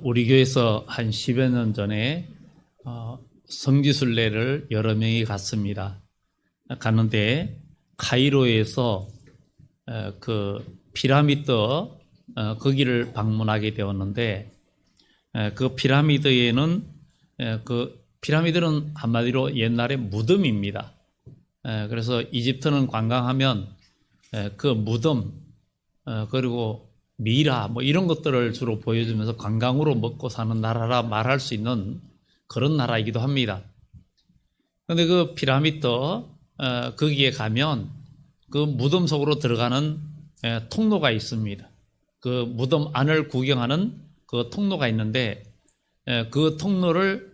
우리 교회에서 한 10여 년 전에 성지순례를 여러 명이 갔습니다. 갔는데 카이로에서 그 피라미드 거기를 방문하게 되었는데, 그 피라미드에는 그 피라미드는 한마디로 옛날의 무덤입니다. 그래서 이집트는 관광하면 그 무덤 그리고 미라 뭐 이런 것들을 주로 보여주면서 관광으로 먹고 사는 나라라 말할 수 있는 그런 나라이기도 합니다. 그런데 그 피라미드 거기에 가면 그 무덤 속으로 들어가는 통로가 있습니다. 그 무덤 안을 구경하는 그 통로가 있는데, 그 통로를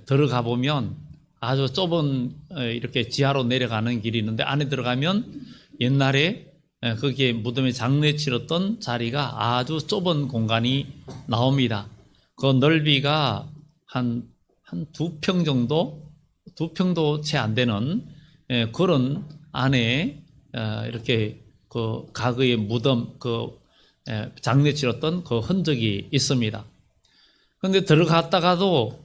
들어가 보면 아주 좁은 이렇게 지하로 내려가는 길이 있는데, 안에 들어가면 옛날에 거기에 무덤에 장례 치렀던 자리가 아주 좁은 공간이 나옵니다. 그 넓이가 한 2평 정도, 2평도 채 안 되는 그런 안에 이렇게 그 과거의 무덤, 그 장례 치렀던 그 흔적이 있습니다. 그런데 들어가서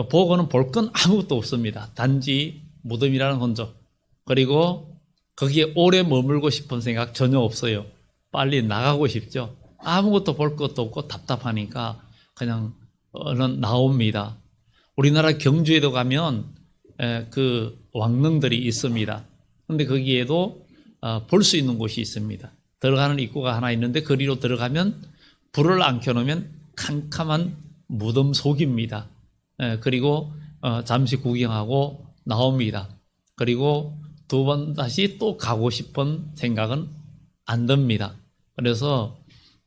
보고는 볼 건 아무것도 없습니다. 단지 무덤이라는 흔적, 그리고 거기에 오래 머물고 싶은 생각 전혀 없어요. 빨리 나가고 싶죠. 아무것도 볼 것도 없고 답답하니까 그냥 얼른 나옵니다. 우리나라 경주에도 가면 그 왕릉들이 있습니다. 그런데 거기에도 볼 수 있는 곳이 있습니다. 들어가는 입구가 하나 있는데 거리로 들어가면 불을 안 켜놓으면 캄캄한 무덤 속입니다. 그리고 잠시 구경하고 나옵니다. 그리고 두 번 다시 또 가고 싶은 생각은 안 듭니다. 그래서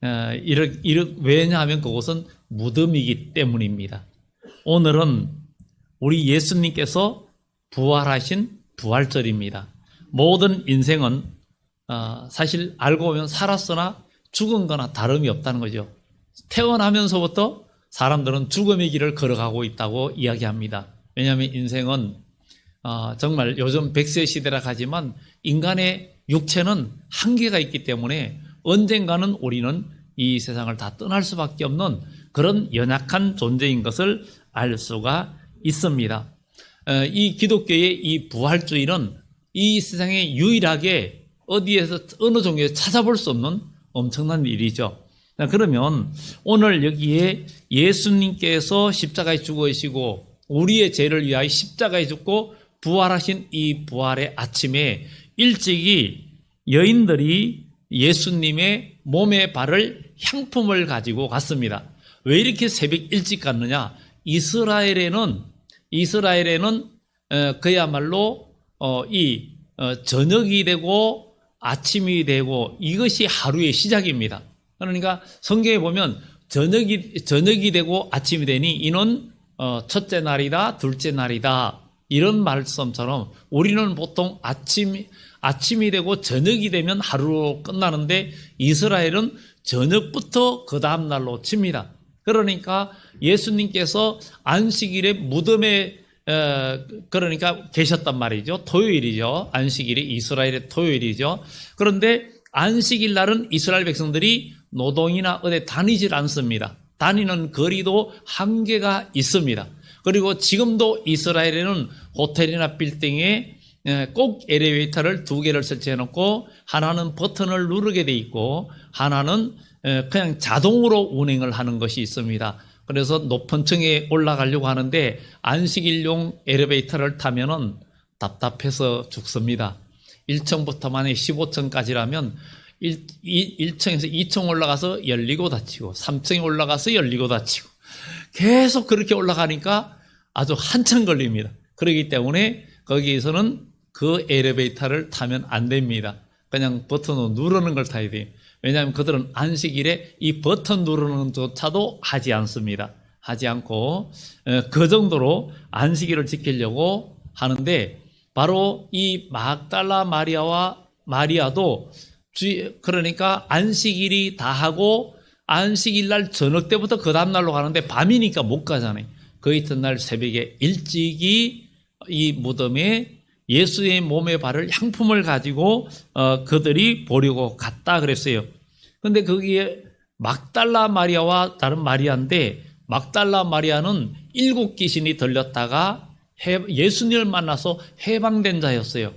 왜냐하면 그곳은 무덤이기 때문입니다. 오늘은 우리 예수님께서 부활하신 부활절입니다. 모든 인생은 사실 알고 보면 살았으나 죽은 거나 다름이 없다는 거죠. 태어나면서부터 사람들은 죽음의 길을 걸어가고 있다고 이야기합니다. 왜냐하면 인생은 정말 요즘 100세 시대라 하지만 인간의 육체는 한계가 있기 때문에 언젠가는 우리는 이 세상을 다 떠날 수밖에 없는 그런 연약한 존재인 것을 알 수가 있습니다. 이 기독교의 이 부활주일은 이 세상에 유일하게 어디에서 어느 종교에서 찾아볼 수 없는 엄청난 일이죠. 그러면 오늘 여기에 예수님께서 십자가에 죽으시고 우리의 죄를 위하여 십자가에 죽고 부활하신 이 부활의 아침에 일찍이 여인들이 예수님의 몸에 바를 향품을 가지고 갔습니다. 왜 이렇게 새벽 일찍 갔느냐? 이스라엘에는 그야말로 저녁이 되고 아침이 되고 이것이 하루의 시작입니다. 그러니까 성경에 보면 저녁이 되고 아침이 되니 이는 첫째 날이다, 둘째 날이다, 이런 말씀처럼 우리는 보통 아침이 되고 저녁이 되면 하루로 끝나는데 이스라엘은 저녁부터 그 다음 날로 칩니다. 그러니까 예수님께서 안식일에 무덤에 그러니까 계셨단 말이죠. 토요일이죠. 안식일이 이스라엘의 토요일이죠. 그런데 안식일 날은 이스라엘 백성들이 노동이나 어디 다니질 않습니다. 다니는 거리도 한계가 있습니다. 그리고 지금도 이스라엘에는 호텔이나 빌딩에 꼭 엘리베이터를 2개를 설치해 놓고 하나는 버튼을 누르게 돼 있고 하나는 그냥 자동으로 운행을 하는 것이 있습니다. 그래서 높은 층에 올라가려고 하는데 안식일용 엘리베이터를 타면은 답답해서 죽습니다. 1층부터 만약에 15층까지라면 1층에서 2층 올라가서 열리고 닫히고 3층에 올라가서 열리고 닫히고 계속 그렇게 올라가니까 아주 한참 걸립니다. 그렇기 때문에 거기에서는 그 엘리베이터를 타면 안 됩니다. 그냥 버튼으로 누르는 걸 타야 돼요. 왜냐하면 그들은 안식일에 이 버튼 누르는 조차도 하지 않습니다. 하지 않고 그 정도로 안식일을 지키려고 하는데, 바로 이 막달라 마리아와 마리아도 그러니까 안식일이 다 하고 안식일 날 저녁 때부터 그 다음 날로 가는데 밤이니까 못 가잖아요. 그 이튿날 새벽에 일찍이 이 무덤에 예수의 몸에 바를 향품을 가지고 그들이 보려고 갔다 그랬어요. 그런데 거기에 막달라 마리아와 다른 마리아인데, 막달라 마리아는 7 귀신이 들렸다가 예수님을 만나서 해방된 자였어요.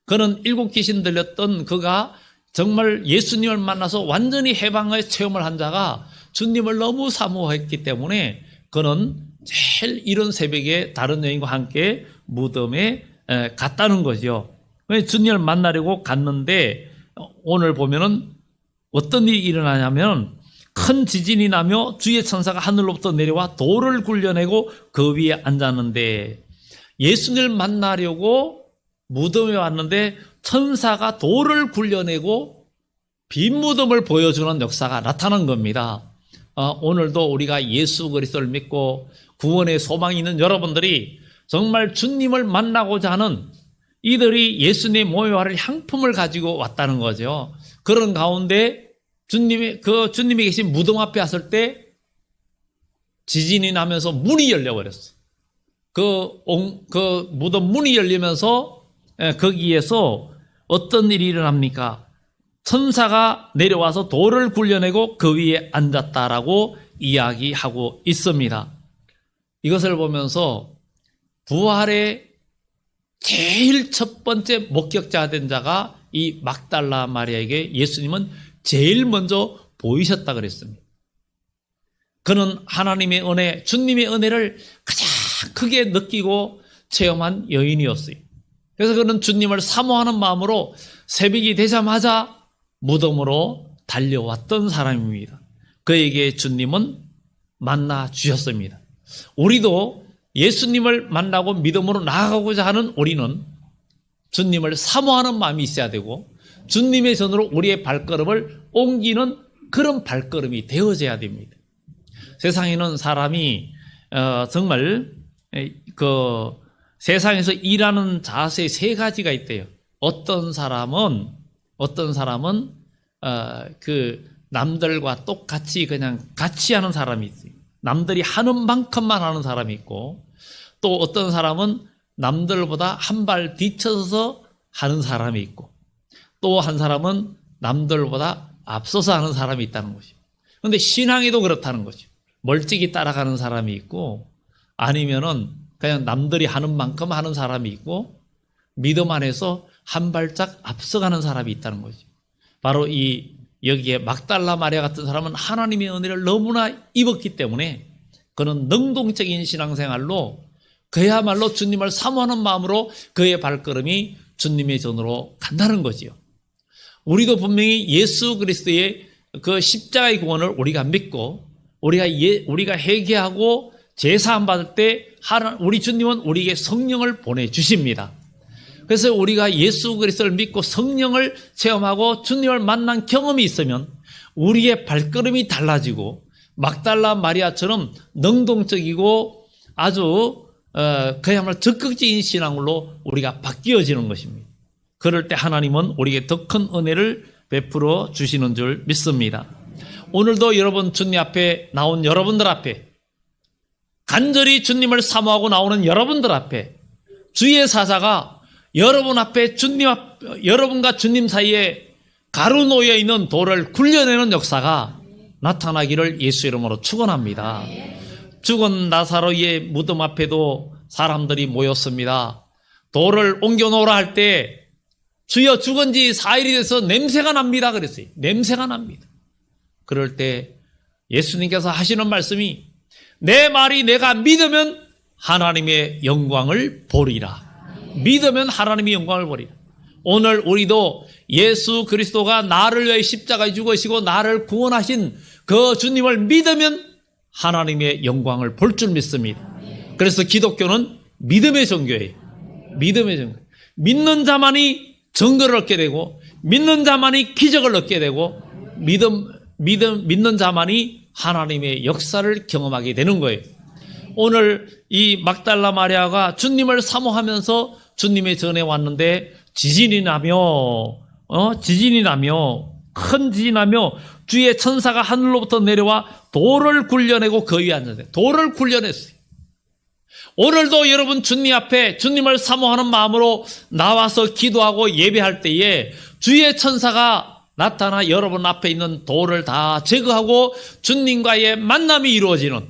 그는 7 귀신 들렸던 그가 정말 예수님을 만나서 완전히 해방의 체험을 한 자가 주님을 너무 사모했기 때문에 그는 제일 이른 새벽에 다른 여인과 함께 무덤에 갔다는 거죠. 주님을 만나려고 갔는데 오늘 보면은 어떤 일이 일어나냐면 큰 지진이 나며 주의 천사가 하늘로부터 내려와 돌을 굴려내고 그 위에 앉았는데, 예수님을 만나려고 무덤에 왔는데 천사가 돌을 굴려내고 빈 무덤을 보여주는 역사가 나타난 겁니다. 오늘도 우리가 예수 그리스도를 믿고 구원의 소망이 있는 여러분들이 정말 주님을 만나고자 하는 이들이 예수님의 모여할 향품을 가지고 왔다는 거죠. 그런 가운데 주님이 계신 무덤 앞에 왔을 때 지진이 나면서 문이 열려버렸어요. 그 무덤 문이 열리면서 거기에서 어떤 일이 일어납니까? 천사가 내려와서 돌을 굴려내고 그 위에 앉았다라고 이야기하고 있습니다. 이것을 보면서 부활의 제일 첫 번째 목격자 된 자가 이 막달라 마리아에게 예수님은 제일 먼저 보이셨다 그랬습니다. 그는 하나님의 은혜, 주님의 은혜를 가장 크게 느끼고 체험한 여인이었어요. 그래서 그는 주님을 사모하는 마음으로 새벽이 되자마자 무덤으로 달려왔던 사람입니다. 그에게 주님은 만나 주셨습니다. 우리도 예수님을 만나고 믿음으로 나아가고자 하는 우리는 주님을 사모하는 마음이 있어야 되고 주님의 전으로 우리의 발걸음을 옮기는 그런 발걸음이 되어져야 됩니다. 세상에는 사람이 정말 그 세상에서 일하는 자세 3가지가 있대요. 어떤 사람은 그 남들과 똑같이 그냥 같이 하는 사람이 있어요. 남들이 하는 만큼만 하는 사람이 있고, 또 어떤 사람은 남들보다 한 발 뒤쳐서 하는 사람이 있고, 또 한 사람은 남들보다 앞서서 하는 사람이 있다는 것이죠. 그런데 신앙에도 그렇다는 거죠. 멀찍이 따라가는 사람이 있고, 아니면은 그냥 남들이 하는 만큼 하는 사람이 있고, 믿음 안에서 한 발짝 앞서가는 사람이 있다는 거죠. 바로 여기에 막달라 마리아 같은 사람은 하나님의 은혜를 너무나 입었기 때문에 그는 능동적인 신앙생활로 그야말로 주님을 사모하는 마음으로 그의 발걸음이 주님의 전으로 간다는 거지요. 우리도 분명히 예수 그리스도의 그 십자가의 구원을 우리가 믿고 우리가 회개하고 제사함 받을 때 우리 주님은 우리에게 성령을 보내주십니다. 그래서 우리가 예수 그리스도를 믿고 성령을 체험하고 주님을 만난 경험이 있으면 우리의 발걸음이 달라지고 막달라 마리아처럼 능동적이고 아주 그야말로 적극적인 신앙으로 우리가 바뀌어지는 것입니다. 그럴 때 하나님은 우리에게 더 큰 은혜를 베풀어 주시는 줄 믿습니다. 오늘도 여러분 주님 앞에 나온 여러분들 앞에 간절히 주님을 사모하고 나오는 여러분들 앞에 주의 사자가 여러분 앞에 여러분과 주님 사이에 가로놓여 있는 돌을 굴려내는 역사가 나타나기를 예수 이름으로 축원합니다. 죽은 나사로의 무덤 앞에도 사람들이 모였습니다. 돌을 옮겨 놓으라 할 때 주여 죽은 지 4일이 돼서 냄새가 납니다 그랬어요. 냄새가 납니다. 그럴 때 예수님께서 하시는 말씀이 내 말이 내가 믿으면 하나님의 영광을 보리라. 믿으면 하나님의 영광을 보리라. 오늘 우리도 예수 그리스도가 나를 위해 십자가에 죽으시고 나를 구원하신 그 주님을 믿으면 하나님의 영광을 볼 줄 믿습니다. 그래서 기독교는 믿음의 종교예요. 믿음의 종교. 믿는 자만이 증거를 얻게 되고 믿는 자만이 기적을 얻게 되고 믿는 자만이 하나님의 역사를 경험하게 되는 거예요. 오늘 이 막달라 마리아가 주님을 사모하면서 주님의 전에 왔는데 지진이 나며 큰 지진이 나며 주의 천사가 하늘로부터 내려와 돌을 굴려내고 그 위에 앉았어요. 돌을 굴려냈어요. 오늘도 여러분 주님 앞에 주님을 사모하는 마음으로 나와서 기도하고 예배할 때에 주의 천사가 나타나 여러분 앞에 있는 돌을 다 제거하고 주님과의 만남이 이루어지는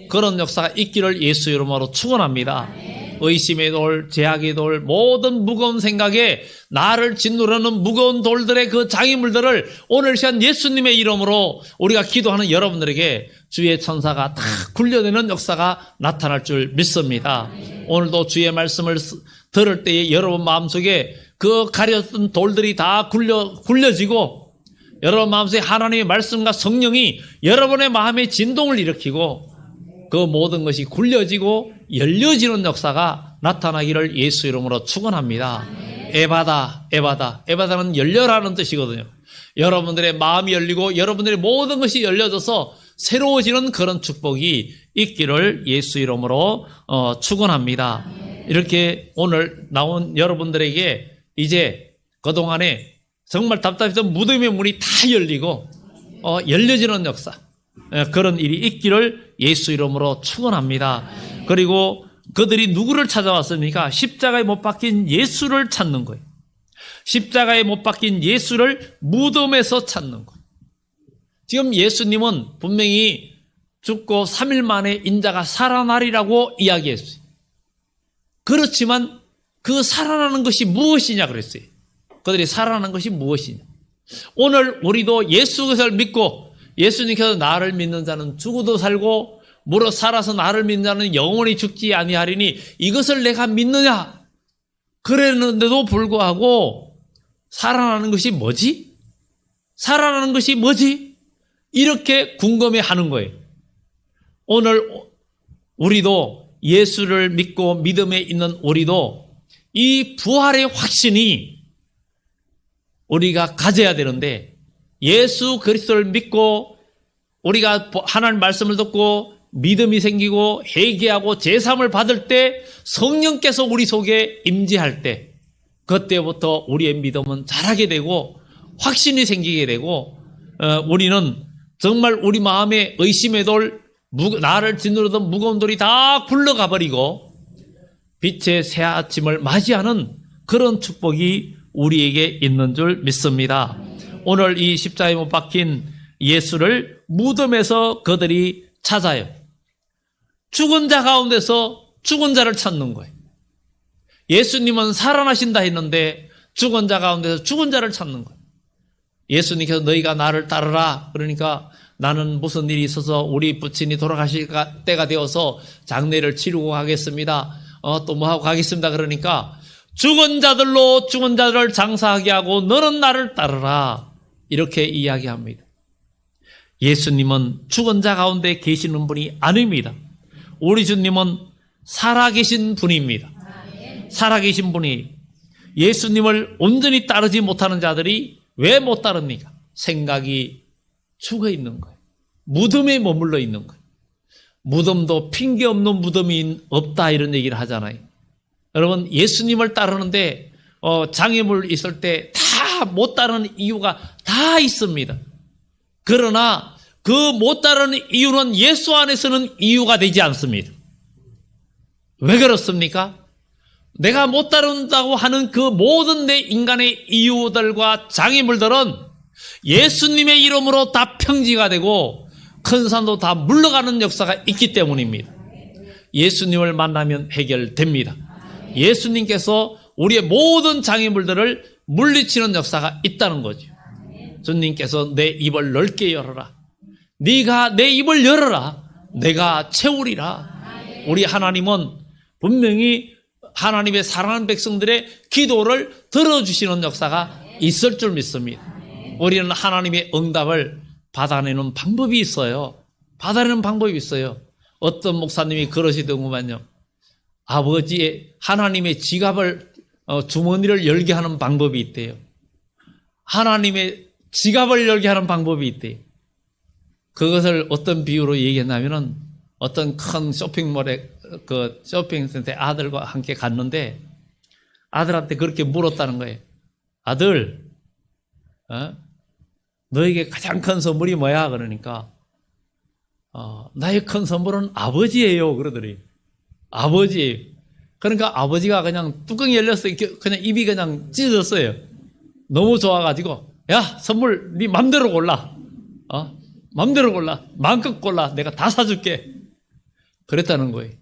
그런 역사가 있기를 예수 이름으로 축원합니다. 의심의 돌, 제약의 돌, 모든 무거운 생각에 나를 짓누르는 무거운 돌들의 그 장애물들을 오늘 시간 예수님의 이름으로 우리가 기도하는 여러분들에게 주의 천사가 다 굴려내는 역사가 나타날 줄 믿습니다. 오늘도 주의 말씀을 들을 때에 여러분 마음속에 그 가렸던 돌들이 다 굴려지고 여러분 마음속에 하나님의 말씀과 성령이 여러분의 마음에 진동을 일으키고 그 모든 것이 굴려지고 열려지는 역사가 나타나기를 예수 이름으로 축원합니다. 에바다는 열려라는 뜻이거든요. 여러분들의 마음이 열리고 여러분들의 모든 것이 열려져서 새로워지는 그런 축복이 있기를 예수 이름으로 축원합니다. 이렇게 오늘 나온 여러분들에게 이제 그동안에 정말 답답했던 무덤의 문이 다 열리고 열려지는 역사, 그런 일이 있기를 예수 이름으로 축원합니다. 그리고 그들이 누구를 찾아왔습니까? 십자가에 못 박힌 예수를 찾는 거예요. 십자가에 못 박힌 예수를 무덤에서 찾는 거예요. 지금 예수님은 분명히 죽고 3일 만에 인자가 살아나리라고 이야기했어요. 그렇지만 그 살아나는 것이 무엇이냐 그랬어요. 그들이 살아나는 것이 무엇이냐. 오늘 우리도 예수 그리스도를 믿고 예수님께서 나를 믿는 자는 죽어도 살고 무릇 살아서 나를 믿는 자는 영원히 죽지 아니하리니 이것을 내가 믿느냐? 그랬는데도 불구하고 살아나는 것이 뭐지? 살아나는 것이 뭐지? 이렇게 궁금해하는 거예요. 오늘 우리도 예수를 믿고 믿음에 있는 우리도 이 부활의 확신이 우리가 가져야 되는데 예수 그리스도를 믿고 우리가 하나님 말씀을 듣고 믿음이 생기고 회개하고 제사함을 받을 때 성령께서 우리 속에 임재할 때 그때부터 우리의 믿음은 자라게 되고 확신이 생기게 되고 우리는 정말 우리 마음에 의심의 돌, 나를 짓누르던 무거운 돌이 다 굴러가 버리고 빛의 새 아침을 맞이하는 그런 축복이 우리에게 있는 줄 믿습니다. 오늘 이 십자가에 못 박힌 예수를 무덤에서 그들이 찾아요. 죽은 자 가운데서 죽은 자를 찾는 거예요. 예수님은 살아나신다 했는데 죽은 자 가운데서 죽은 자를 찾는 거예요. 예수님께서 너희가 나를 따르라. 그러니까 나는 무슨 일이 있어서 우리 부친이 돌아가실 때가 되어서 장례를 치르고 가겠습니다. 또 뭐 하고 가겠습니다. 그러니까 죽은 자들로 죽은 자들을 장사하게 하고 너는 나를 따르라. 이렇게 이야기합니다. 예수님은 죽은 자 가운데 계시는 분이 아닙니다. 우리 주님은 살아계신 분입니다. 살아계신 분이 예수님을 온전히 따르지 못하는 자들이 왜 못 따릅니까? 생각이 죽어 있는 거예요. 무덤에 머물러 있는 거예요. 무덤도 핑계 없는 무덤이 없다 이런 얘기를 하잖아요. 여러분 예수님을 따르는데 장애물 있을 때 다 못 따르는 이유가 다 있습니다. 그러나 그 못 따르는 이유는 예수 안에서는 이유가 되지 않습니다. 왜 그렇습니까? 내가 못 따른다고 하는 그 모든 내 인간의 이유들과 장애물들은 예수님의 이름으로 다 평지가 되고 큰 산도 다 물러가는 역사가 있기 때문입니다. 예수님을 만나면 해결됩니다. 예수님께서 우리의 모든 장애물들을 물리치는 역사가 있다는 거죠. 주님께서 내 입을 넓게 열어라. 네가 내 입을 열어라. 내가 채우리라. 우리 하나님은 분명히 하나님의 사랑하는 백성들의 기도를 들어주시는 역사가 있을 줄 믿습니다. 우리는 하나님의 응답을 받아내는 방법이 있어요. 받아내는 방법이 있어요. 어떤 목사님이 그러시더구만요. 아버지의 하나님의 지갑을 주머니를 열게 하는 방법이 있대요. 하나님의 지갑을 열게 하는 방법이 있대요. 그것을 어떤 비유로 얘기했냐면은 어떤 큰 쇼핑몰에 그 쇼핑센터에 아들과 함께 갔는데 아들한테 그렇게 물었다는 거예요. 아들, 너에게 가장 큰 선물이 뭐야? 그러니까 나의 큰 선물은 아버지예요. 그러더니 아버지. 그러니까 아버지가 그냥 뚜껑이 열렸어요. 그냥 입이 그냥 찢어졌어요. 너무 좋아가지고 야, 선물 네 맘대로 골라. 맘대로 골라. 마음껏 골라. 내가 다 사줄게. 그랬다는 거예요.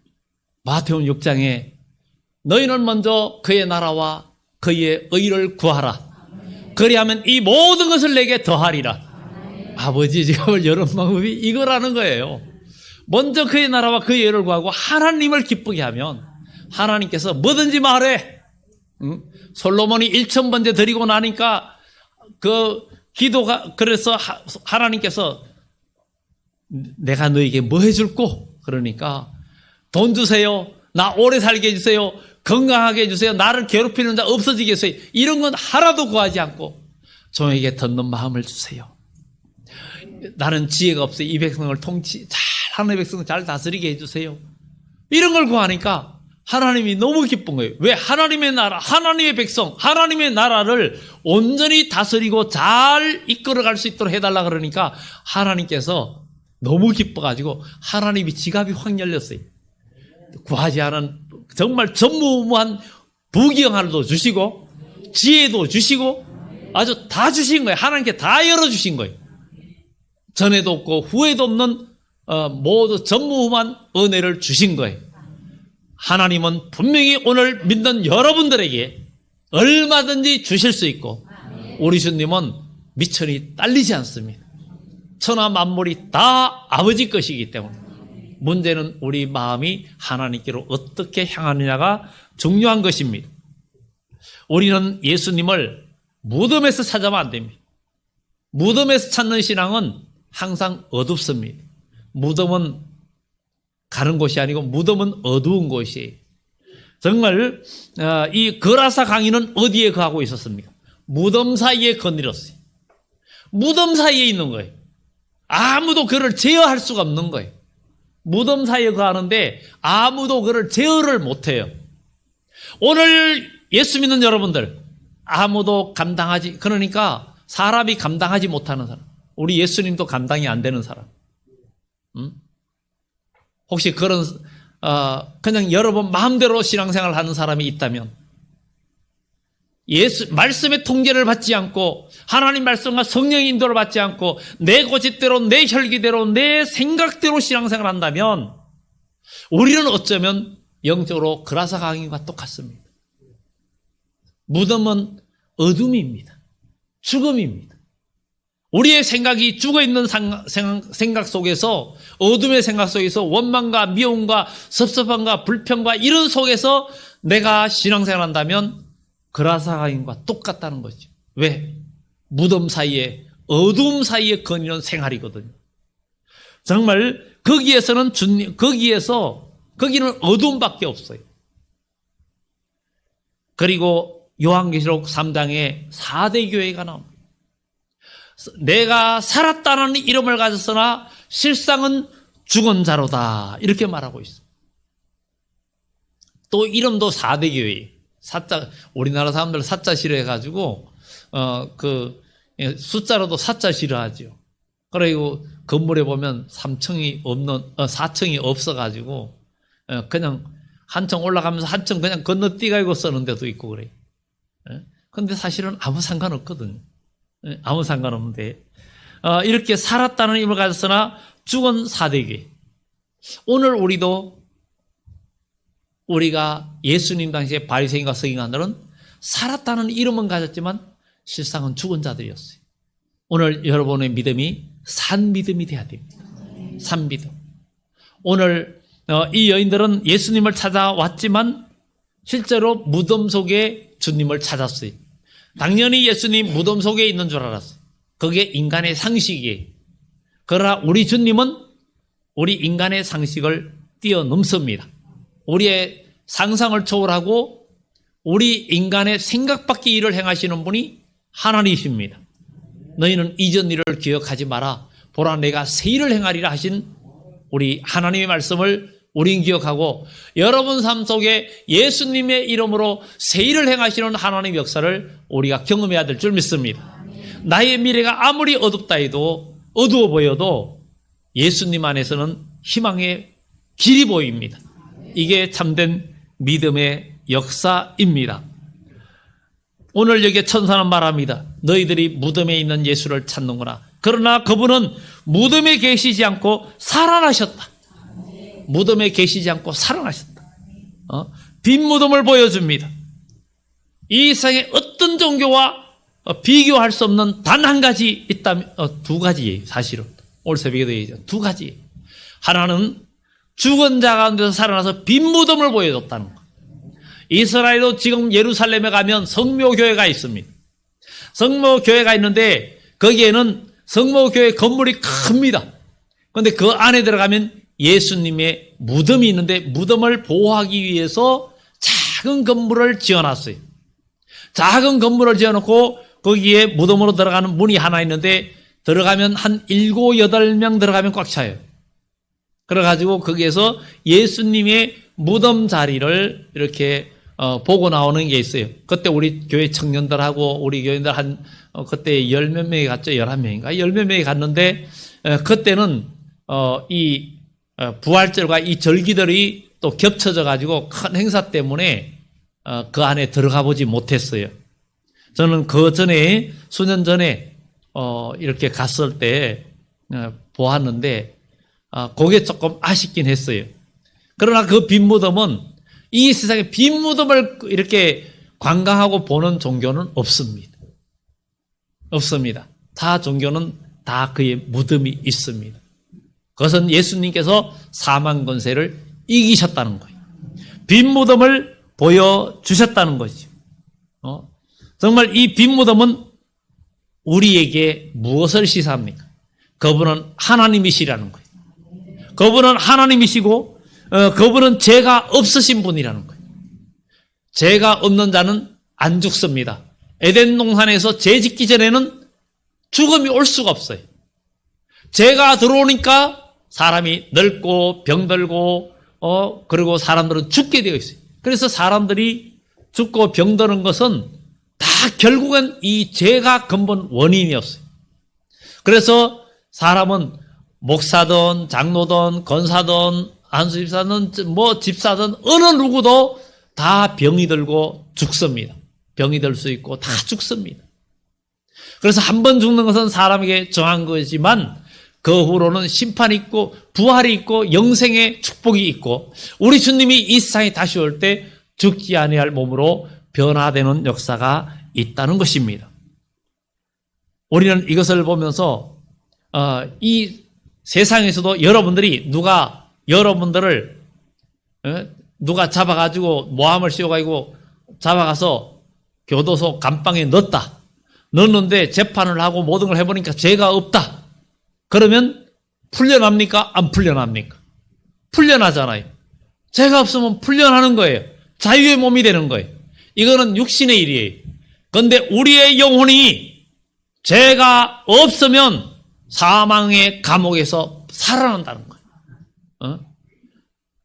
마태복음 6장에 너희는 먼저 그의 나라와 그의 의를 구하라. 그리하면 이 모든 것을 내게 더하리라. 아버지 지갑을 여는 방법이 이거라는 거예요. 먼저 그의 나라와 그의 의를 구하고 하나님을 기쁘게 하면 하나님께서 뭐든지 말해. 솔로몬이 1,000번째 드리고 나니까 그 기도가, 그래서 하나님께서 내가 너에게 뭐 해줄꼬? 그러니까 돈 주세요. 나 오래 살게 해주세요. 건강하게 해주세요. 나를 괴롭히는 자 없어지게 해주세요. 이런 건 하나도 구하지 않고 종에게 듣는 마음을 주세요. 나는 지혜가 없어요. 이 백성을 하나님의 백성을 잘 다스리게 해주세요. 이런 걸 구하니까 하나님이 너무 기쁜 거예요. 왜? 하나님의 나라, 하나님의 백성, 하나님의 나라를 온전히 다스리고 잘 이끌어갈 수 있도록 해달라 그러니까 하나님께서 너무 기뻐가지고 하나님이 지갑이 확 열렸어요. 구하지 않은 정말 전무후무한 부귀영 하나도 주시고 지혜도 주시고 아주 다 주신 거예요. 하나님께 다 열어주신 거예요. 전에도 없고 후에도 없는 모두 전무후무한 은혜를 주신 거예요. 하나님은 분명히 오늘 믿는 여러분들에게 얼마든지 주실 수 있고 우리 주님은 미천이 딸리지 않습니다. 천하 만물이 다 아버지 것이기 때문에 문제는 우리 마음이 하나님께로 어떻게 향하느냐가 중요한 것입니다. 우리는 예수님을 무덤에서 찾아면 안 됩니다. 무덤에서 찾는 신앙은 항상 어둡습니다. 무덤은 가는 곳이 아니고 무덤은 어두운 곳이에요. 정말 이 거라사 강인은 어디에 거하고 있었습니까? 무덤 사이에 거느렸어요. 무덤 사이에 있는 거예요. 아무도 그를 제어할 수가 없는 거예요. 무덤 사이에 거하는데 아무도 그를 제어를 못해요. 오늘 예수 믿는 여러분들 아무도 감당하지, 그러니까 사람이 감당하지 못하는 사람, 우리 예수님도 감당이 안 되는 사람, 혹시 그런 그냥 여러분 마음대로 신앙생활을 하는 사람이 있다면 예수 말씀의 통제를 받지 않고 하나님 말씀과 성령의 인도를 받지 않고 내 고집대로 내 혈기대로 내 생각대로 신앙생활을 한다면 우리는 어쩌면 영적으로 그라사 강인과 똑같습니다. 무덤은 어둠입니다. 죽음입니다. 우리의 생각이 죽어있는 생각 속에서, 어둠의 생각 속에서 원망과 미움과 섭섭함과 불평과 이런 속에서 내가 신앙생활 한다면 그라사 강인과 똑같다는 거죠. 왜? 무덤 사이에, 어둠 사이에 거니는 생활이거든요. 정말 거기에서는 거기는 어둠밖에 없어요. 그리고 요한계시록 3장에 4대 교회가 나옵니다. 내가 살았다는 이름을 가졌으나 실상은 죽은 자로다, 이렇게 말하고 있어요. 또 이름도 4대 교회. 우리나라 사람들 사자 싫어해가지고 숫자로도 사자 싫어하죠. 그리고 건물에 보면 4층이 없어가지고 그냥 한층 올라가면서 한층 그냥 건너뛰고 쓰는 데도 있고 그래요. 근데 사실은 아무 상관없거든요. 아무 상관없는데 이렇게 살았다는 힘을 가졌으나 죽은 4대교회. 오늘 우리가 예수님 당시에 바리새인과 서기관들은 살았다는 이름은 가졌지만 실상은 죽은 자들이었어요. 오늘 여러분의 믿음이 산 믿음이 돼야 됩니다. 산 믿음. 오늘 이 여인들은 예수님을 찾아왔지만 실제로 무덤 속에 주님을 찾았어요. 당연히 예수님 무덤 속에 있는 줄 알았어요. 그게 인간의 상식이에요. 그러나 우리 주님은 우리 인간의 상식을 뛰어넘습니다. 우리의 상상을 초월하고 우리 인간의 생각 밖의 일을 행하시는 분이 하나님이십니다. 너희는 이전 일을 기억하지 마라. 보라, 내가 새 일을 행하리라 하신 우리 하나님의 말씀을 우린 기억하고 여러분 삶 속에 예수님의 이름으로 새 일을 행하시는 하나님의 역사를 우리가 경험해야 될 줄 믿습니다. 나의 미래가 아무리 어둡다 해도, 어두워 보여도 예수님 안에서는 희망의 길이 보입니다. 이게 참된 믿음의 역사입니다. 오늘 여기에 천사는 말합니다. 너희들이 무덤에 있는 예수를 찾는구나. 그러나 그분은 무덤에 계시지 않고 살아나셨다. 무덤에 계시지 않고 살아나셨다. 빈 무덤을 보여줍니다. 이 세상에 어떤 종교와 비교할 수 없는 단 한 가지 있다면, 두 가지예요, 사실은. 오늘 새벽에도 얘기했죠. 두 가지. 하나는 죽은 자 가운데서 살아나서 빈 무덤을 보여줬다는 것. 이스라엘도 지금 예루살렘에 가면 성묘교회가 있습니다. 성묘교회가 있는데 거기에는 성묘교회 건물이 큽니다. 그런데 그 안에 들어가면 예수님의 무덤이 있는데 무덤을 보호하기 위해서 작은 건물을 지어놨어요. 작은 건물을 지어놓고 거기에 무덤으로 들어가는 문이 하나 있는데 들어가면 한 7, 8명 들어가면 꽉 차요. 그래가지고 거기에서 예수님의 무덤 자리를 이렇게 보고 나오는 게 있어요. 그때 우리 교회 청년들하고 우리 교인들 그때 10몇 명이 갔죠. 11명인가? 10몇 명이 갔는데 그때는 이 부활절과 이 절기들이 또 겹쳐져 가지고 큰 행사 때문에 그 안에 들어가 보지 못했어요. 저는 그 전에 수년 전에 이렇게 갔을 때 보았는데 그게 조금 아쉽긴 했어요. 그러나 그 빈 무덤은 이 세상에 빈 무덤을 이렇게 관광하고 보는 종교는 없습니다. 없습니다. 다 종교는 다 그의 무덤이 있습니다. 그것은 예수님께서 사망 권세를 이기셨다는 거예요. 빈 무덤을 보여주셨다는 거죠. 정말 이 빈 무덤은 우리에게 무엇을 시사합니까? 그분은 하나님이시라는 거예요. 그분은 하나님이시고 그분은 죄가 없으신 분이라는 거예요. 죄가 없는 자는 안 죽습니다. 에덴 동산에서 죄 짓기 전에는 죽음이 올 수가 없어요. 죄가 들어오니까 사람이 늙고 병들고 그리고 사람들은 죽게 되어 있어요. 그래서 사람들이 죽고 병드는 것은 다 결국은 이 죄가 근본 원인이었어요. 그래서 사람은 목사든 장로든 권사든 안수집사든 집사든 어느 누구도 다 병이 들고 죽습니다. 병이 들 수 있고 다 죽습니다. 그래서 한 번 죽는 것은 사람에게 정한 거지만 그 후로는 심판이 있고 부활이 있고 영생의 축복이 있고 우리 주님이 이 세상에 다시 올 때 죽지 아니할 몸으로 변화되는 역사가 있다는 것입니다. 우리는 이것을 보면서 이 세상에서도 여러분들이 여러분들을 누가 잡아가지고 모함을 씌워가지고 잡아가서 교도소 감방에 넣었는데 재판을 하고 모든 걸 해보니까 죄가 없다. 그러면 풀려납니까? 안 풀려납니까? 풀려나잖아요. 죄가 없으면 풀려나는 거예요. 자유의 몸이 되는 거예요. 이거는 육신의 일이에요. 그런데 우리의 영혼이 죄가 없으면 사망의 감옥에서 살아난다는 거예요.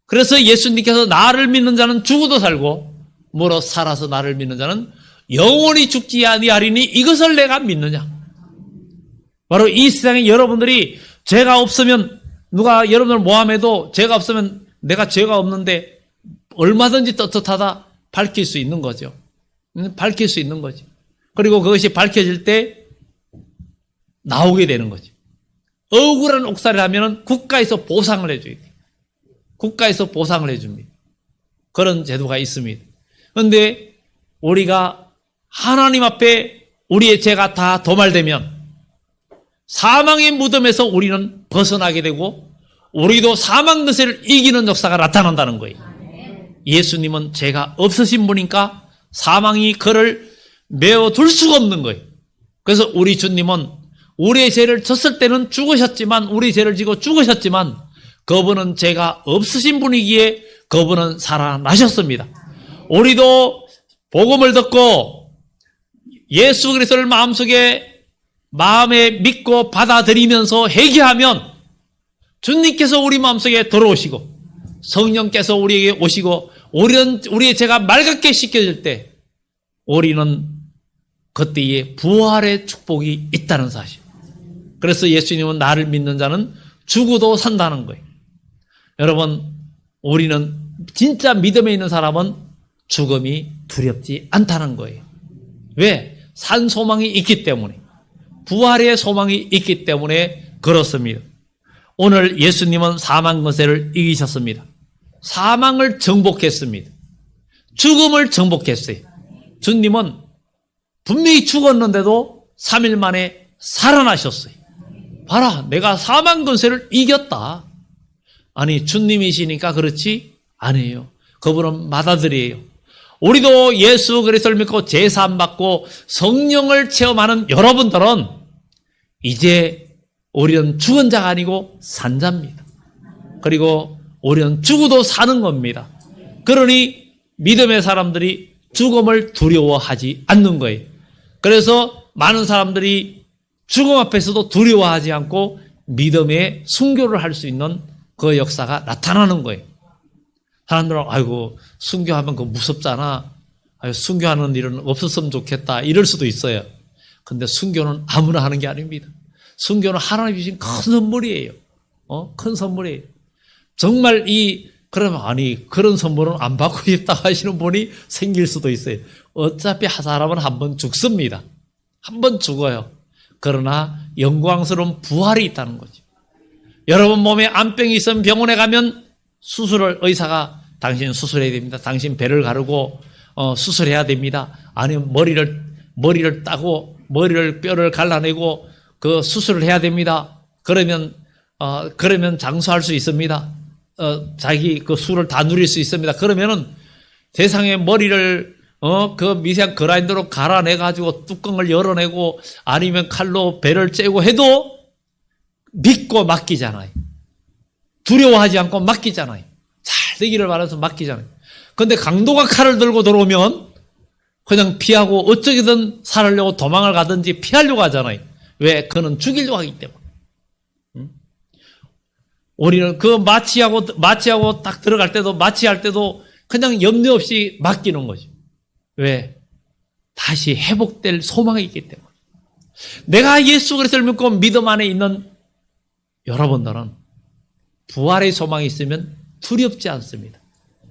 그래서 예수님께서 나를 믿는 자는 죽어도 살고 무릇 살아서 나를 믿는 자는 영원히 죽지 아니하리니 이것을 내가 믿느냐. 바로 이 세상에 여러분들이 죄가 없으면 누가 여러분을 모함해도 죄가 없으면 내가 죄가 없는데 얼마든지 떳떳하다 밝힐 수 있는 거죠. 밝힐 수 있는 거죠. 그리고 그것이 밝혀질 때 나오게 되는 거죠. 억울한 옥살이를 하면 국가에서 보상을 해줘야 돼요. 국가에서 보상을 해줍니다. 그런 제도가 있습니다. 그런데 우리가 하나님 앞에 우리의 죄가 다 도말되면 사망의 무덤에서 우리는 벗어나게 되고 우리도 사망 권세를 이기는 역사가 나타난다는 거예요. 예수님은 죄가 없으신 분이니까 사망이 그를 메어둘 수가 없는 거예요. 그래서 우리 주님은 우리의 죄를 졌을 때는 죽으셨지만 우리 죄를 지고 죽으셨지만 그분은 죄가 없으신 분이기에 그분은 살아나셨습니다. 우리도 복음을 듣고 예수 그리스도를 마음에 믿고 받아들이면서 회개하면 주님께서 우리 마음속에 들어오시고 성령께서 우리에게 오시고 우리의 죄가 맑게 씻겨질 때 우리는 그때에 부활의 축복이 있다는 사실. 그래서 예수님은 나를 믿는 자는 죽어도 산다는 거예요. 여러분, 우리는 진짜 믿음에 있는 사람은 죽음이 두렵지 않다는 거예요. 왜? 산 소망이 있기 때문에, 부활의 소망이 있기 때문에 그렇습니다. 오늘 예수님은 사망 권세를 이기셨습니다. 사망을 정복했습니다. 죽음을 정복했어요. 주님은 분명히 죽었는데도 3일 만에 살아나셨어요. 봐라, 내가 사망 권세를 이겼다. 아니, 주님이시니까 그렇지? 아니에요. 그분은 맏아들이에요. 우리도 예수 그리스도를 믿고 제사함 받고 성령을 체험하는 여러분들은 이제 우리는 죽은 자가 아니고 산 자입니다. 그리고 우리는 죽어도 사는 겁니다. 그러니 믿음의 사람들이 죽음을 두려워하지 않는 거예요. 그래서 많은 사람들이 죽음 앞에서도 두려워하지 않고 믿음의 순교를 할 수 있는 그 역사가 나타나는 거예요. 사람들은 아이고 순교하면 그거 무섭잖아. 아유, 순교하는 일은 없었으면 좋겠다. 이럴 수도 있어요. 근데 순교는 아무나 하는 게 아닙니다. 순교는 하나님 주신 큰 선물이에요. 큰 선물이에요. 정말 그러면 아니 그런 선물은 안 받고 싶다 하시는 분이 생길 수도 있어요. 어차피 사람은 한 번 죽습니다. 한 번 죽어요. 그러나 영광스러운 부활이 있다는 거죠. 여러분 몸에 암병이 있으면 병원에 가면 의사가 당신 수술해야 됩니다. 당신 배를 가르고 수술해야 됩니다. 아니면 머리를 따고 뼈를 갈라내고 그 수술을 해야 됩니다. 그러면 장수할 수 있습니다. 자기 그 수를 다 누릴 수 있습니다. 그러면은 세상에 머리를 그 미세한 그라인더로 갈아내가지고 뚜껑을 열어내고 아니면 칼로 배를 째고 해도 믿고 맡기잖아요. 두려워하지 않고 맡기잖아요. 잘 되기를 바라서 맡기잖아요. 근데 강도가 칼을 들고 들어오면 그냥 피하고 어떻게든 살으려고 도망을 가든지 피하려고 하잖아요. 왜? 그는 죽이려고 하기 때문에. 우리는 그 마취하고 딱 들어갈 때도 마취할 때도 그냥 염려 없이 맡기는 거죠. 왜? 다시 회복될 소망이 있기 때문에. 내가 예수 그리스도를 믿고 믿음 안에 있는 여러분들은 부활의 소망이 있으면 두렵지 않습니다.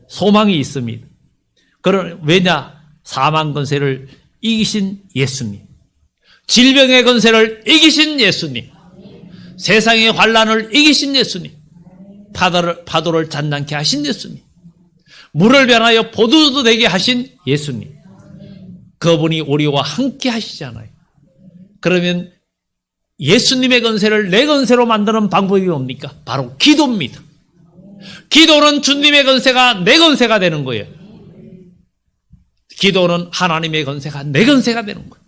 소망이 있습니다. 왜냐? 사망 권세를 이기신 예수님, 질병의 권세를 이기신 예수님, 세상의 환난을 이기신 예수님, 파도를 잔잔케 하신 예수님, 물을 변하여 포도주 되게 하신 예수님, 그분이 우리와 함께 하시잖아요. 그러면 예수님의 권세를 내 권세로 만드는 방법이 뭡니까? 바로 기도입니다. 기도는 주님의 권세가 내 권세가 되는 거예요. 기도는 하나님의 권세가 내 권세가 되는 거예요.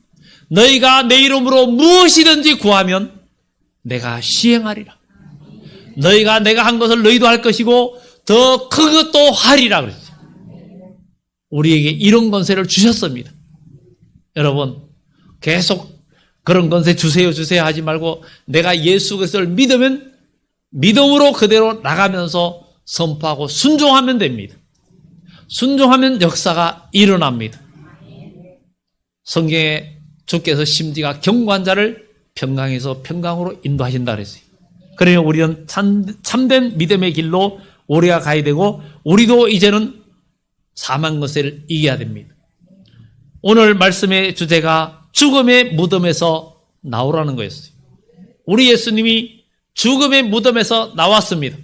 너희가 내 이름으로 무엇이든지 구하면 내가 시행하리라. 너희가 내가 한 것을 너희도 할 것이고 더 큰 것도 하리라 그랬어요. 우리에게 이런 권세를 주셨습니다. 여러분 계속 그런 권세 주세요 하지 말고 내가 예수 그리스도를 믿으면 믿음으로 그대로 나가면서 선포하고 순종하면 됩니다. 순종하면 역사가 일어납니다. 성경에 주께서 심지가 견고한 자를 평강에서 평강으로 인도하신다 그랬어요. 그러면 우리는 참된 믿음의 길로 우리가 가야 되고 우리도 이제는 사망 권세를 이겨야 됩니다. 오늘 말씀의 주제가 죽음의 무덤에서 나오라는 거였어요. 우리 예수님이 죽음의 무덤에서 나왔습니다.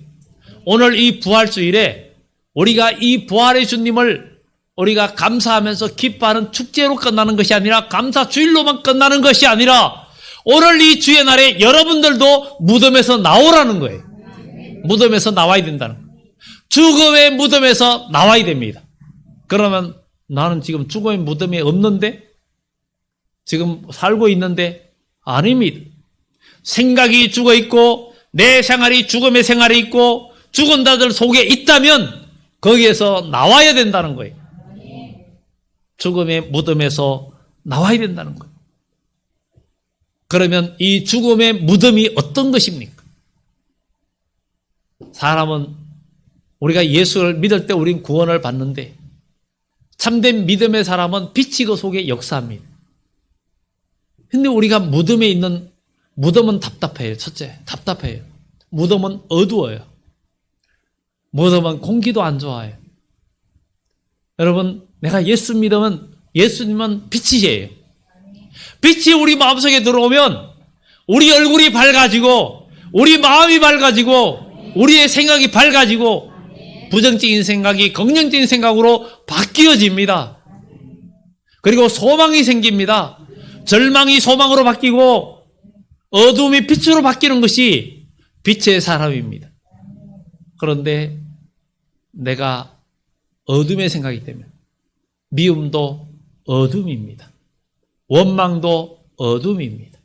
오늘 이 부활주일에 우리가 이 부활의 주님을 우리가 감사하면서 기뻐하는 축제로 끝나는 것이 아니라 감사주일로만 끝나는 것이 아니라 오늘 이 주의 날에 여러분들도 무덤에서 나오라는 거예요. 무덤에서 나와야 된다는 거예요. 죽음의 무덤에서 나와야 됩니다. 그러면 나는 지금 죽음의 무덤에 없는데? 지금 살고 있는데? 아닙니다. 생각이 죽어 있고 내 생활이 죽음의 생활이 있고 죽은 자들 속에 있다면 거기에서 나와야 된다는 거예요. 죽음의 무덤에서 나와야 된다는 거예요. 그러면 이 죽음의 무덤이 어떤 것입니까? 사람은 우리가 예수를 믿을 때 우린 구원을 받는데 참된 믿음의 사람은 빛이 그 속에 역사합니다. 근데 우리가 무덤에 있는 무덤은 답답해요. 첫째, 답답해요. 무덤은 어두워요. 무덤은 공기도 안 좋아요. 여러분, 내가 예수 믿으면 예수님은 빛이에요. 빛이 우리 마음속에 들어오면 우리 얼굴이 밝아지고 우리 마음이 밝아지고 우리의 생각이 밝아지고 부정적인 생각이 긍정적인 생각으로 바뀌어집니다. 그리고 소망이 생깁니다. 절망이 소망으로 바뀌고 어두움이 빛으로 바뀌는 것이 빛의 사람입니다. 그런데 내가 어둠의 생각이기 때문에 미움도 어둠입니다. 원망도 어둠입니다.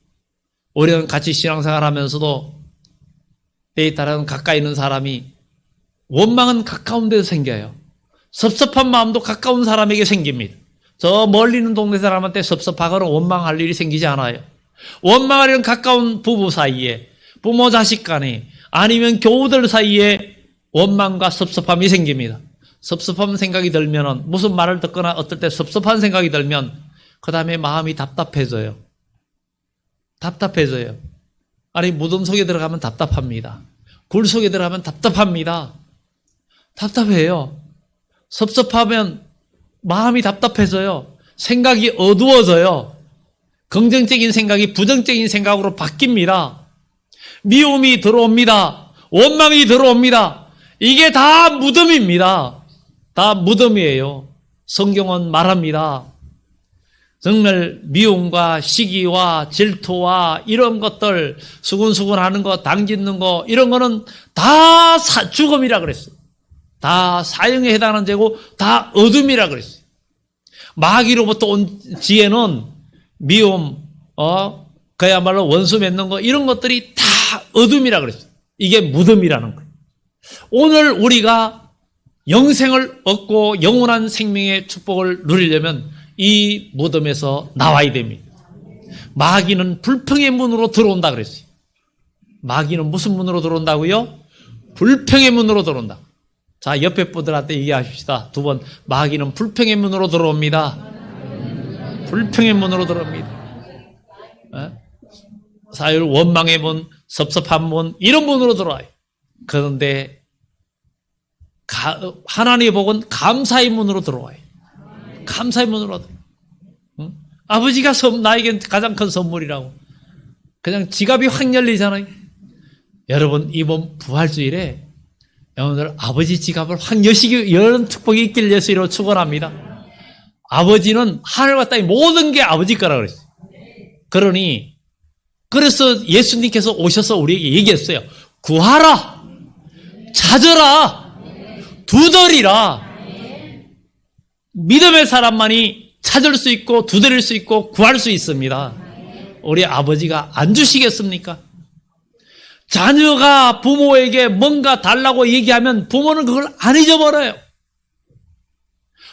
우리는 같이 신앙생활 하면서도 때에 따라서는 가까이 있는 사람이 원망은 가까운 데서 생겨요. 섭섭한 마음도 가까운 사람에게 생깁니다. 저 멀리 있는 동네 사람한테 섭섭하거나 원망할 일이 생기지 않아요. 원망하려는 가까운 부부 사이에, 부모 자식 간에, 아니면 교우들 사이에 원망과 섭섭함이 생깁니다. 섭섭한 생각이 들면은 무슨 말을 듣거나 어떨 때 섭섭한 생각이 들면 그 다음에 마음이 답답해져요. 답답해져요. 아니 무덤 속에 들어가면 답답합니다. 굴 속에 들어가면 답답합니다. 답답해요. 섭섭하면 마음이 답답해져요. 생각이 어두워져요. 긍정적인 생각이 부정적인 생각으로 바뀝니다. 미움이 들어옵니다. 원망이 들어옵니다. 이게 다 무덤입니다. 다 무덤이에요. 성경은 말합니다. 정말 미움과 시기와 질투와 이런 것들, 수근수근하는 거, 당짓는 거, 이런 거는 다 죽음이라 그랬어요. 다 사형에 해당하는 죄고 다 어둠이라 그랬어요. 마귀로부터 온 지혜는 미움, 그야말로 원수 맺는 거 이런 것들이 다 어둠이라 그랬어요. 이게 무덤이라는 거예요. 오늘 우리가 영생을 얻고 영원한 생명의 축복을 누리려면 이 무덤에서 나와야 됩니다. 마귀는 불평의 문으로 들어온다 그랬어요. 마귀는 무슨 문으로 들어온다고요? 불평의 문으로 들어온다. 자, 옆에 분들한테 얘기하십시다. 두 번. 마귀는 불평의 문으로 들어옵니다. 불평의 문으로 들어옵니다. 사율 원망의 문, 섭섭한 문, 이런 문으로 들어와요. 그런데 하나님의 복은 감사의 문으로 들어와요. 감사의 문으로 들어와요. 응? 아버지가 나에게 가장 큰 선물이라고. 그냥 지갑이 확 열리잖아요. 여러분, 이번 부활주일에 여러분들 아버지 지갑을 확 여는 축복이 있길 예수로 축원합니다. 아버지는 하늘과 땅의 모든 게 아버지 거라고 그랬어요. 그러니 그래서 예수님께서 오셔서 우리에게 얘기했어요. 구하라, 찾으라, 두드리라. 믿음의 사람만이 찾을 수 있고 두드릴 수 있고 구할 수 있습니다. 우리 아버지가 안 주시겠습니까? 자녀가 부모에게 뭔가 달라고 얘기하면 부모는 그걸 안 잊어버려요.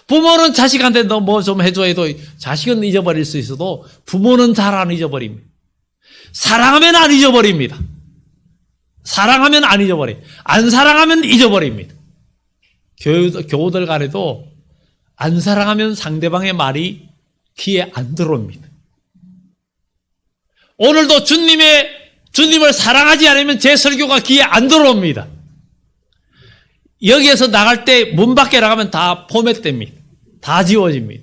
부모는 자식한테 너 뭐 좀 해줘 해도 자식은 잊어버릴 수 있어도 부모는 잘 안 잊어버립니다. 사랑하면 안 잊어버립니다. 사랑하면 안 잊어버려요. 안 사랑하면 잊어버립니다. 교우들 간에도 안 사랑하면 상대방의 말이 귀에 안 들어옵니다. 오늘도 주님을 사랑하지 않으면 제 설교가 귀에 안 들어옵니다. 여기에서 나갈 때 문 밖에 나가면 다 포맷됩니다. 다 지워집니다.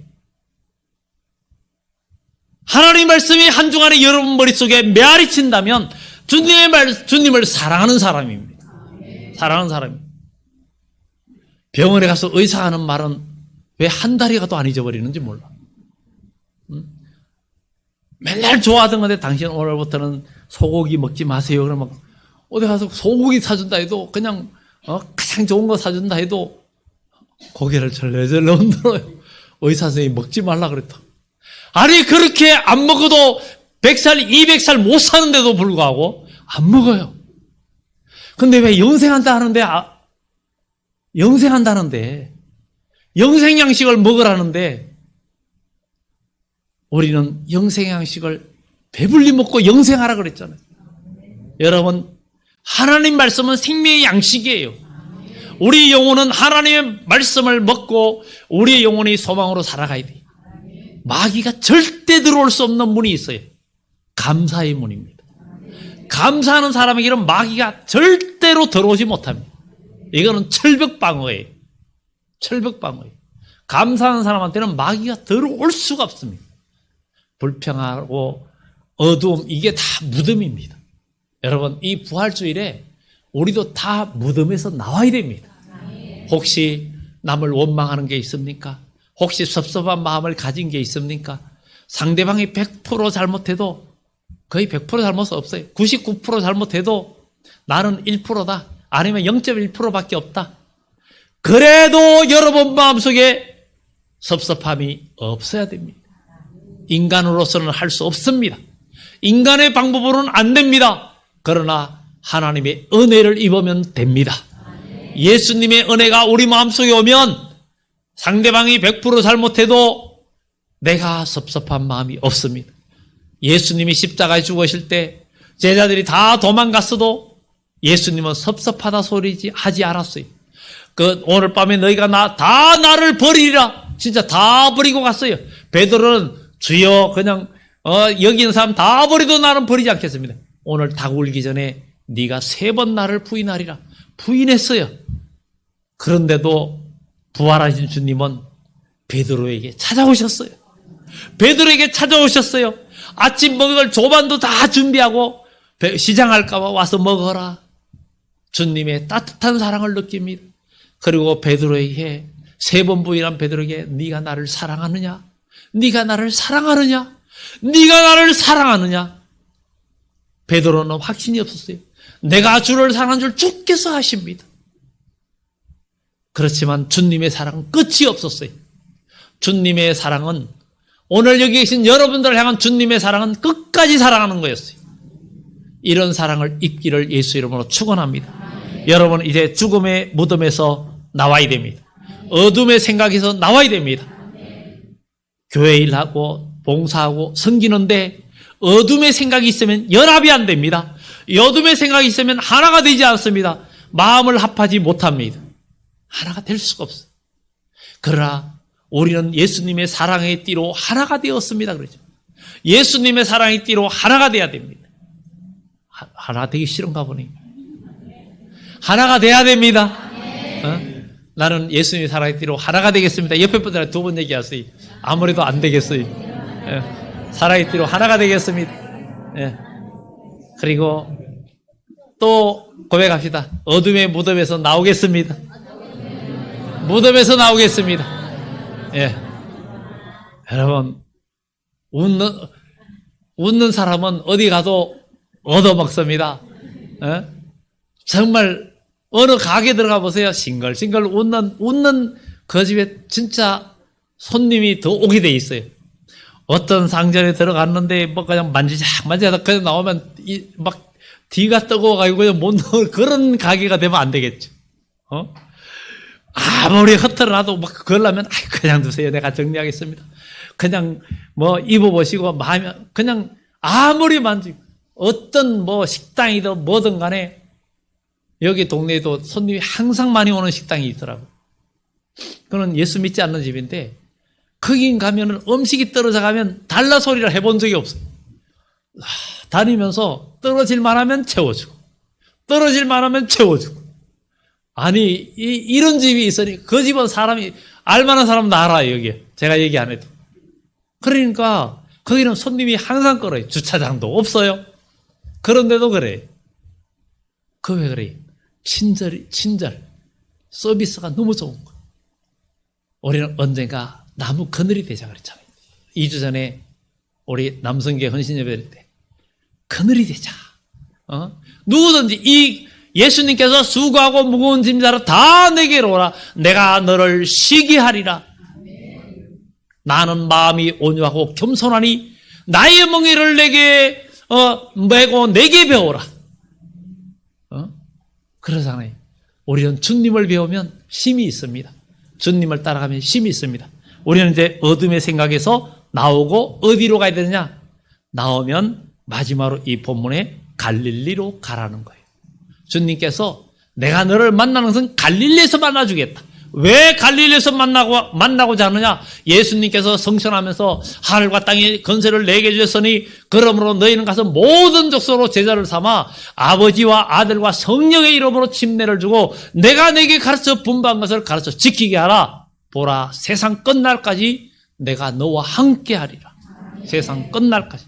하나님 말씀이 한 주간에 여러분 머릿속에 메아리 친다면 주님을 사랑하는 사람입니다. 사랑하는 사람입니다. 병원에 가서 의사가 하는 말은 왜 한 달이 가도 안 잊어버리는지 몰라. 맨날 좋아하던 건데 당신 오늘부터는 소고기 먹지 마세요. 그러면 어디 가서 소고기 사준다 해도 그냥 가장 좋은 거 사준다 해도 고개를 절레절레 흔들어요. 의사 선생님이 먹지 말라 그랬다. 아니 그렇게 안 먹어도 100살, 200살 못 사는데도 불구하고 안 먹어요. 근데 왜 영생한다는데 영생 양식을 먹으라는데 우리는 영생 양식을 배불리 먹고 영생하라 그랬잖아요. 여러분, 하나님 말씀은 생명의 양식이에요. 우리 영혼은 하나님의 말씀을 먹고 우리의 영혼이 소망으로 살아가야 돼요. 마귀가 절대 들어올 수 없는 문이 있어요. 감사의 문입니다. 감사하는 사람에게는 마귀가 절대로 들어오지 못합니다. 이거는 철벽방어예요. 철벽방어예요. 감사하는 사람한테는 마귀가 들어올 수가 없습니다. 불평하고 어두움, 이게 다 무덤입니다. 여러분, 이 부활주일에 우리도 다 무덤에서 나와야 됩니다. 혹시 남을 원망하는 게 있습니까? 혹시 섭섭한 마음을 가진 게 있습니까? 상대방이 100% 잘못해도 거의 100% 잘못 없어요. 99% 잘못해도 나는 1%다. 아니면 0.1%밖에 없다. 그래도 여러분 마음속에 섭섭함이 없어야 됩니다. 인간으로서는 할 수 없습니다. 인간의 방법으로는 안 됩니다. 그러나 하나님의 은혜를 입으면 됩니다. 예수님의 은혜가 우리 마음속에 오면 상대방이 100% 잘못해도 내가 섭섭한 마음이 없습니다. 예수님이 십자가에 죽으실 때 제자들이 다 도망갔어도 예수님은 섭섭하다 소리지 하지 않았어요. 오늘 밤에 너희가 다 나를 버리리라. 진짜 다 버리고 갔어요. 베드로는 주여 그냥 여기 있는 사람 다 버려도 나는 버리지 않겠습니다. 오늘 닭 울기 전에 네가 3번 나를 부인하리라. 부인했어요. 그런데도 부활하신 주님은 베드로에게 찾아오셨어요. 베드로에게 찾아오셨어요. 아침 먹을 조반도 다 준비하고 시장할까 봐 와서 먹어라. 주님의 따뜻한 사랑을 느낍니다. 그리고 베드로에게 3번 부인한 베드로에게 네가 나를 사랑하느냐? 네가 나를 사랑하느냐? 네가 나를 사랑하느냐? 베드로는 확신이 없었어요. 내가 주를 사랑한 줄 주께서 하십니다. 그렇지만 주님의 사랑은 끝이 없었어요. 주님의 사랑은 오늘 여기 계신 여러분들을 향한 주님의 사랑은 끝까지 사랑하는 거였어요. 이런 사랑을 입기를 예수 이름으로 축원합니다. 여러분 이제 죽음의 무덤에서 나와야 됩니다. 어둠의 생각에서 나와야 됩니다. 교회 일하고 봉사하고 섬기는데 어둠의 생각이 있으면 연합이 안 됩니다. 어둠의 생각이 있으면 하나가 되지 않습니다. 마음을 합하지 못합니다. 하나가 될 수가 없어요. 그러나 우리는 예수님의 사랑의 띠로 하나가 되었습니다. 그러죠. 예수님의 사랑의 띠로 하나가 돼야 됩니다. 하나 되기 싫은가 보니. 하나가 돼야 됩니다. 나는 예수님의 사랑의 띠로 하나가 되겠습니다. 옆에 분들한테 2번 얘기하세요. 아무래도 안 되겠어요. 사랑의 띠로 하나가 되겠습니다. 그리고 또 고백합시다. 어둠의 무덤에서 나오겠습니다. 무덤에서 나오겠습니다. 여러분, 웃는 사람은 어디 가도 얻어먹습니다. 정말 어느 가게 들어가 보세요. 싱글싱글 웃는 그 집에 진짜 손님이 더 오게 돼 있어요. 어떤 상점에 들어갔는데 뭐 그냥 만지작 그냥 나오면 막 뒤가 뜨거워가지고 그냥 못 넣을 그런 가게가 되면 안 되겠죠. 아무리 흐트러놔도 막 그러려면 그냥 두세요. 내가 정리하겠습니다. 그냥 뭐 입어보시고 마음이 그냥 아무리 만지고 어떤 뭐 식당이든 뭐든 간에 여기 동네에도 손님이 항상 많이 오는 식당이 있더라고요. 그건 예수 믿지 않는 집인데 거기 가면은 음식이 떨어져 가면 달라 소리를 해본 적이 없어요. 다니면서 떨어질만 하면 채워주고 떨어질만 하면 채워주고 아니 이런 집이 있으니 그 집은 사람이 알만한 사람 다 알아요. 여기에 제가 얘기 안 해도. 그러니까 거기는 손님이 항상 끌어요. 주차장도 없어요. 그런데도 그래요. 그 왜 그래요? 친절 서비스가 너무 좋은 거예요. 우리는 언젠가 나무 그늘이 되자 그랬잖아요. 2주 전에 우리 남성계 헌신예배 때 그늘이 되자. 누구든지 이 예수님께서 수고하고 무거운 짐자를 다 내게로 오라. 내가 너를 쉬게 하리라. 나는 마음이 온유하고 겸손하니 나의 멍에를 내게 메고 내게 배우라. 그러잖아요. 우리는 주님을 배우면 힘이 있습니다. 주님을 따라가면 힘이 있습니다. 우리는 이제 어둠의 생각에서 나오고 어디로 가야 되느냐? 나오면 마지막으로 이 본문에 갈릴리로 가라는 거예요. 주님께서 내가 너를 만나는 것은 갈릴리에서 만나주겠다. 왜 갈릴리에서 만나고자 하느냐? 예수님께서 성천하면서 하늘과 땅의 건세를 내게 주셨으니 그러므로 너희는 가서 모든 족속으로 제자를 삼아 아버지와 아들과 성령의 이름으로 침례를 주고 내가 내게 가르쳐 분부한 것을 가르쳐 지키게 하라. 보라, 세상 끝날까지 내가 너와 함께 하리라. 세상 끝날까지.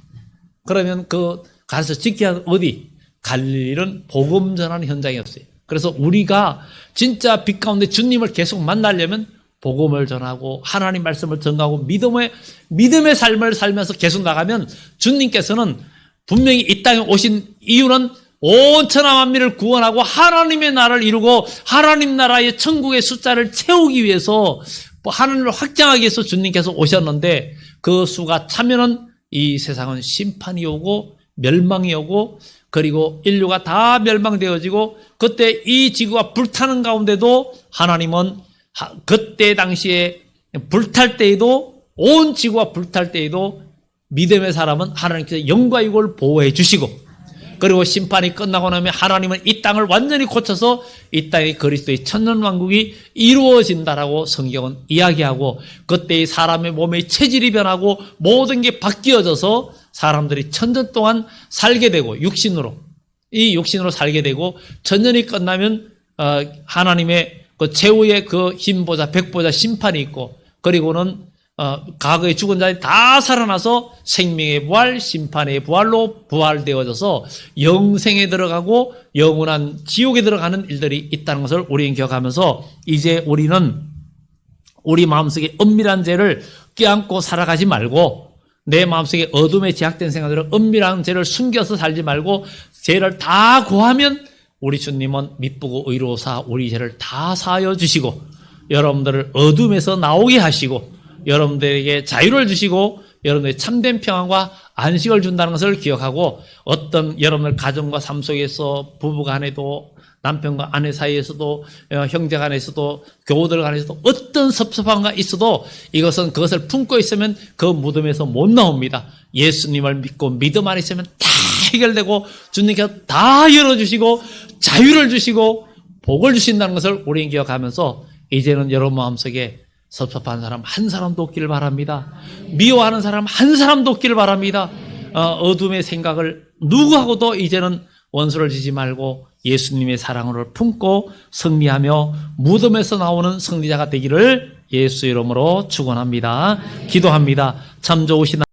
그러면 그 가서 지켜야 하는 어디? 갈릴리는 복음 전하는 현장이었어요. 그래서 우리가 진짜 빛 가운데 주님을 계속 만나려면 복음을 전하고 하나님 말씀을 전하고 믿음의 삶을 살면서 계속 나가면 주님께서는 분명히 이 땅에 오신 이유는 온 천하 만민을 구원하고 하나님의 나라를 이루고 하나님 나라의 천국의 숫자를 채우기 위해서 하나님을 확장하기 위해서 주님께서 오셨는데 그 수가 차면은 이 세상은 심판이 오고 멸망이 오고 그리고 인류가 다 멸망되어지고 그때 이 지구가 불타는 가운데도 하나님은 그때 당시에 불탈 때에도 온 지구가 불탈 때에도 믿음의 사람은 하나님께서 영과 육을 보호해 주시고 그리고 심판이 끝나고 나면 하나님은 이 땅을 완전히 고쳐서 이 땅의 그리스도의 천년왕국이 이루어진다라고 성경은 이야기하고 그때의 사람의 몸의 체질이 변하고 모든 게 바뀌어져서 사람들이 천년 동안 살게 되고 이 육신으로 살게 되고 천년이 끝나면 하나님의 그 최후의 그 흰보자 백보자 심판이 있고 그리고는 과거에 죽은 자들이 다 살아나서 생명의 부활, 심판의 부활로 부활되어져서 영생에 들어가고 영원한 지옥에 들어가는 일들이 있다는 것을 우리는 기억하면서 이제 우리는 우리 마음속에 은밀한 죄를 껴안고 살아가지 말고 내 마음속에 어둠에 제약된 생각들을 은밀한 죄를 숨겨서 살지 말고 죄를 다 고하면 우리 주님은 미쁘고 의로우사 우리 죄를 다 사하여 주시고 여러분들을 어둠에서 나오게 하시고 여러분들에게 자유를 주시고 여러분들의 참된 평안과 안식을 준다는 것을 기억하고 어떤 여러분들 가정과 삶 속에서 부부가 안에도 남편과 아내 사이에서도 형제 간에서도 교우들 간에서도 어떤 섭섭함과 있어도 이것은 그것을 품고 있으면 그 무덤에서 못 나옵니다. 예수님을 믿고 믿음 안에 있으면 다 해결되고 주님께서 다 열어주시고 자유를 주시고 복을 주신다는 것을 우리는 기억하면서 이제는 여러분 마음속에 섭섭한 사람 한 사람도 없기를 바랍니다. 미워하는 사람 한 사람도 없기를 바랍니다. 어둠의 생각을 누구하고도 이제는 원수를 지지 말고 예수님의 사랑을 품고 승리하며 무덤에서 나오는 승리자가 되기를 예수 이름으로 축원합니다. 기도합니다. 참 좋으신